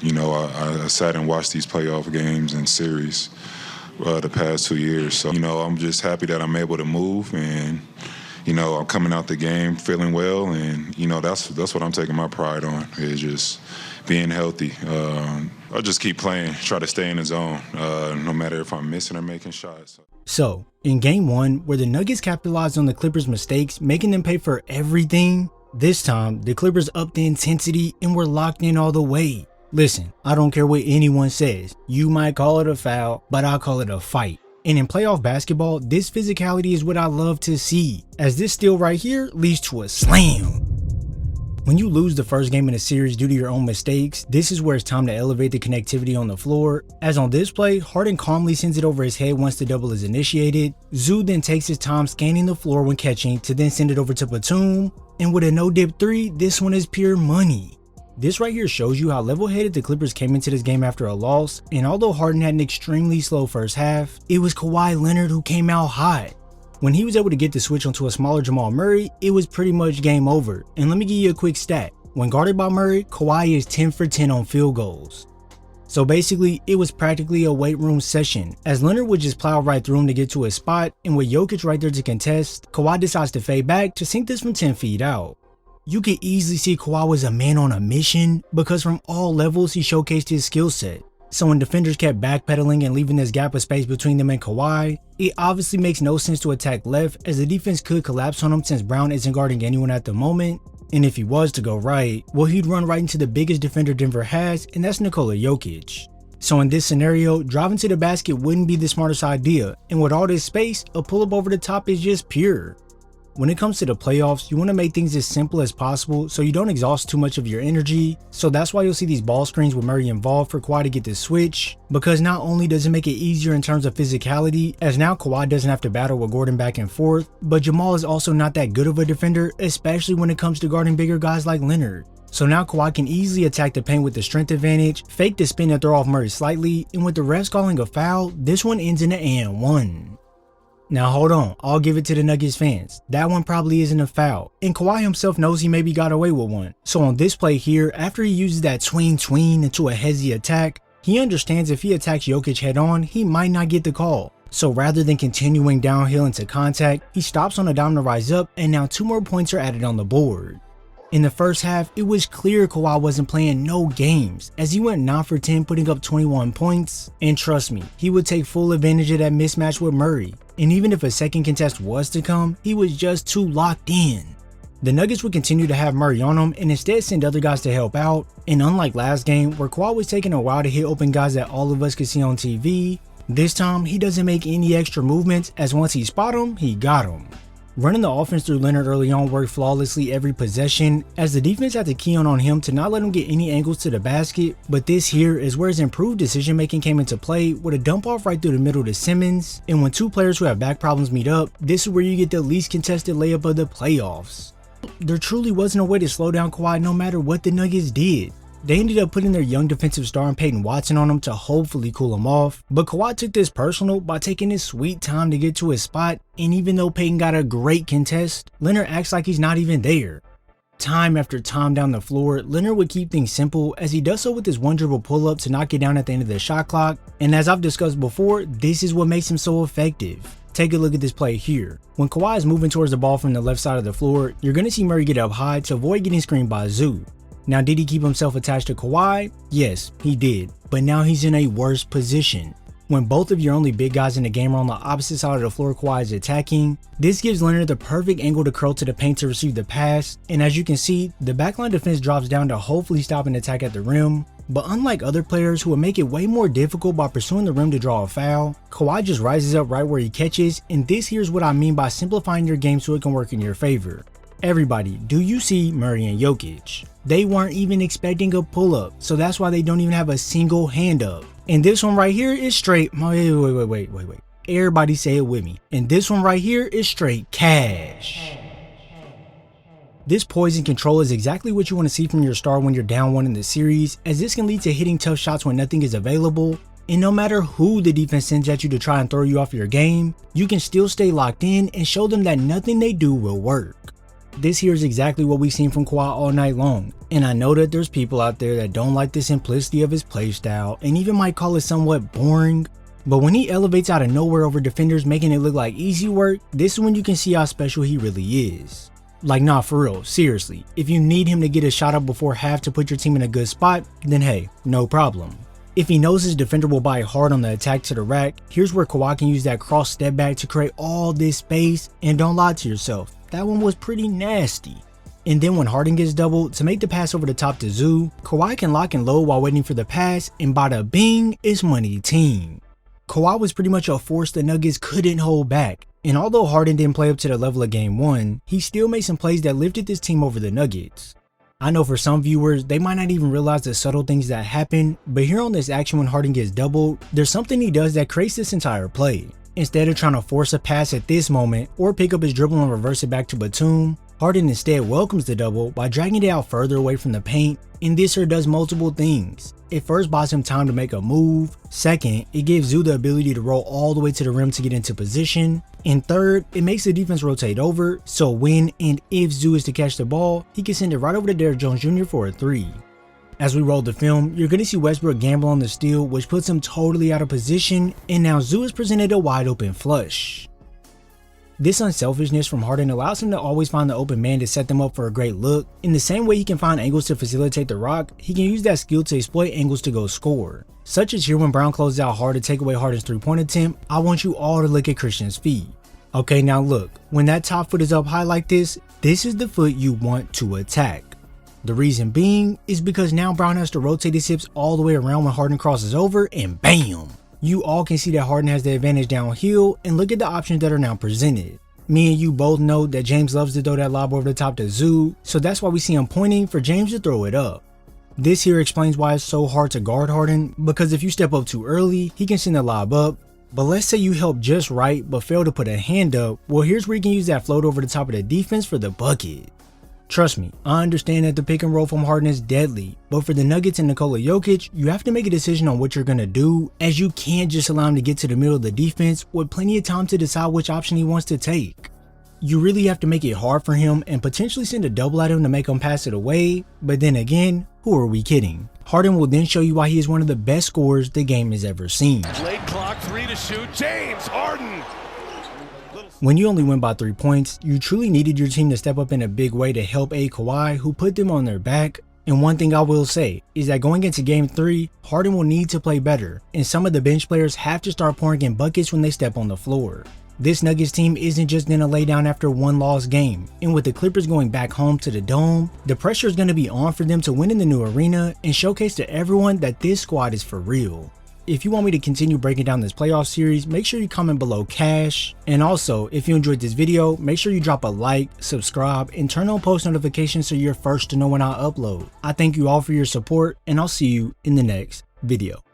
You know, I sat and watched these playoff games and series the past 2 years. So, you know, I'm just happy that I'm able to move and, you know, I'm coming out the game feeling well. And, you know, that's what I'm taking my pride on, is just being healthy. I'll just keep playing, try to stay in the zone, no matter if I'm missing or making shots. So, in Game 1, where the Nuggets capitalized on the Clippers' mistakes, making them pay for everything, this time, the Clippers upped the intensity and were locked in all the way. Listen, I don't care what anyone says. You might call it a foul, but I'll call it a fight. And in playoff basketball, this physicality is what I love to see, as this steal right here leads to a slam. When you lose the first game in a series due to your own mistakes, this is where it's time to elevate the connectivity on the floor, as on this play, Harden calmly sends it over his head once the double is initiated. Zoo then takes his time scanning the floor when catching to then send it over to Batum, and with a no-dip 3, this one is pure money. This right here shows you how level-headed the Clippers came into this game after a loss, and although Harden had an extremely slow first half, it was Kawhi Leonard who came out hot. When he was able to get the switch onto a smaller Jamal Murray, it was pretty much game over. And let me give you a quick stat. When guarded by Murray, Kawhi is 10 for 10 on field goals. So basically, it was practically a weight room session, as Leonard would just plow right through him to get to his spot, and with Jokic right there to contest, Kawhi decides to fade back to sink this from 10 feet out. You could easily see Kawhi was a man on a mission, because from all levels he showcased his skill set. So when defenders kept backpedaling and leaving this gap of space between them and Kawhi, it obviously makes no sense to attack left, as the defense could collapse on him since Brown isn't guarding anyone at the moment. And if he was to go right, well, he'd run right into the biggest defender Denver has, and that's Nikola Jokic. So in this scenario, driving to the basket wouldn't be the smartest idea, and with all this space, a pull-up over the top is just pure. When it comes to the playoffs, you want to make things as simple as possible so you don't exhaust too much of your energy, so that's why you'll see these ball screens with Murray involved for Kawhi to get this switch, because not only does it make it easier in terms of physicality, as now Kawhi doesn't have to battle with Gordon back and forth, but Jamal is also not that good of a defender, especially when it comes to guarding bigger guys like Leonard. So now Kawhi can easily attack the paint with the strength advantage, fake the spin and throw off Murray slightly, and with the refs calling a foul, this one ends in an and one. Now hold on, I'll give it to the Nuggets fans. That one probably isn't a foul, and Kawhi himself knows he maybe got away with one. So on this play here, after he uses that tween into a hezzy attack, he understands if he attacks Jokic head on, he might not get the call. So rather than continuing downhill into contact, he stops on a dime to rise up, and now 2 more points are added on the board. In the first half, it was clear Kawhi wasn't playing no games, as he went 9 for 10 putting up 21 points, and trust me, he would take full advantage of that mismatch with Murray. And even if a second contest was to come, he was just too locked in. The Nuggets would continue to have Murray on him and instead send other guys to help out, and unlike last game where Kawhi was taking a while to hit open guys that all of us could see on TV, this time he doesn't make any extra movements, as once he spot him, he got him. Running the offense through Leonard early on worked flawlessly every possession, as the defense had to key on him to not let him get any angles to the basket, but this here is where his improved decision making came into play with a dump off right through the middle to Simmons, and when 2 players who have back problems meet up, this is where you get the least contested layup of the playoffs. There truly wasn't a way to slow down Kawhi no matter what the Nuggets did. They ended up putting their young defensive star in Peyton Watson on him to hopefully cool him off, but Kawhi took this personal by taking his sweet time to get to his spot, and even though Peyton got a great contest, Leonard acts like he's not even there. Time after time down the floor, Leonard would keep things simple, as he does so with his 1 dribble pull-up to knock it down at the end of the shot clock, and as I've discussed before, this is what makes him so effective. Take a look at this play here. When Kawhi is moving towards the ball from the left side of the floor, you're going to see Murray get up high to avoid getting screened by Zoo. Now, did he keep himself attached to Kawhi? Yes, he did, but now he's in a worse position. When both of your only big guys in the game are on the opposite side of the floor Kawhi is attacking, this gives Leonard the perfect angle to curl to the paint to receive the pass, and as you can see, the backline defense drops down to hopefully stop an attack at the rim, but unlike other players who would make it way more difficult by pursuing the rim to draw a foul, Kawhi just rises up right where he catches, and this here's what I mean by simplifying your game so it can work in your favor. Everybody, do you see Murray and Jokic? They weren't even expecting a pull-up, so that's why they don't even have a single hand up. And this one right here is straight, wait. Everybody say it with me. And this one right here is straight cash. This poison control is exactly what you want to see from your star when you're down 1 in the series, as this can lead to hitting tough shots when nothing is available. And no matter who the defense sends at you to try and throw you off your game, you can still stay locked in and show them that nothing they do will work. this here is exactly what we've seen from Kawhi all night long, and I know that there's people out there that don't like the simplicity of his playstyle and even might call it somewhat boring, but when he elevates out of nowhere over defenders making it look like easy work, this is when you can see how special he really is. Like, nah, for real, seriously, if you need him to get a shot up before half to put your team in a good spot, then hey, no problem. If he knows his defender will buy hard on the attack to the rack, here's where Kawhi can use that cross step back to create all this space, and don't lie to yourself, that one was pretty nasty. And then when Harden gets doubled, to make the pass over the top to Zoo, Kawhi can lock and load while waiting for the pass, and bada bing, it's money team. Kawhi was pretty much a force the Nuggets couldn't hold back, and although Harden didn't play up to the level of game 1, he still made some plays that lifted this team over the Nuggets. I know for some viewers, they might not even realize the subtle things that happen, but here on this action when Harden gets doubled, there's something he does that creates this entire play. Instead of trying to force a pass at this moment, or pick up his dribble and reverse it back to Batum, Harden instead welcomes the double by dragging it out further away from the paint, and this here does multiple things. It first buys him time to make a move, second, it gives Zoo the ability to roll all the way to the rim to get into position, and third, it makes the defense rotate over, so when and if Zoo is to catch the ball, he can send it right over to Derrick Jones Jr. for a 3. As we roll the film, you're going to see Westbrook gamble on the steal, which puts him totally out of position, and now Zoo is presented a wide open flush. This unselfishness from Harden allows him to always find the open man to set them up for a great look. In the same way he can find angles to facilitate the rock, he can use that skill to exploit angles to go score. Such as here when Brown closes out hard to take away Harden's 3-point attempt, I want you all to look at Christian's feet. Okay, now look, when that top foot is up high like this is the foot you want to attack. The reason being is because now Brown has to rotate his hips all the way around when Harden crosses over, and bam! You all can see that Harden has the advantage downhill, and look at the options that are now presented. Me and you both know that James loves to throw that lob over the top to Zoo, so that's why we see him pointing for James to throw it up. This here explains why it's so hard to guard Harden, because if you step up too early, he can send the lob up, but let's say you help just right but fail to put a hand up, well here's where you can use that float over the top of the defense for the bucket. Trust me, I understand that the pick and roll from Harden is deadly, but for the Nuggets and Nikola Jokic, you have to make a decision on what you're going to do, as you can't just allow him to get to the middle of the defense with plenty of time to decide which option he wants to take. You really have to make it hard for him and potentially send a double at him to make him pass it away, but then again, who are we kidding? Harden will then show you why he is one of the best scorers the game has ever seen. Late clock, 3 to shoot, James Harden! When you only win by 3 points, you truly needed your team to step up in a big way to help aid Kawhi, who put them on their back. And one thing I will say is that going into game 3, Harden will need to play better, and some of the bench players have to start pouring in buckets when they step on the floor. This Nuggets team isn't just going to lay down after one lost game, and with the Clippers going back home to the Dome, the pressure is going to be on for them to win in the new arena and showcase to everyone that this squad is for real. If you want me to continue breaking down this playoff series, make sure you comment below cash. And also, if you enjoyed this video, make sure you drop a like, subscribe, and turn on post notifications so you're first to know when I upload. I thank you all for your support, and I'll see you in the next video.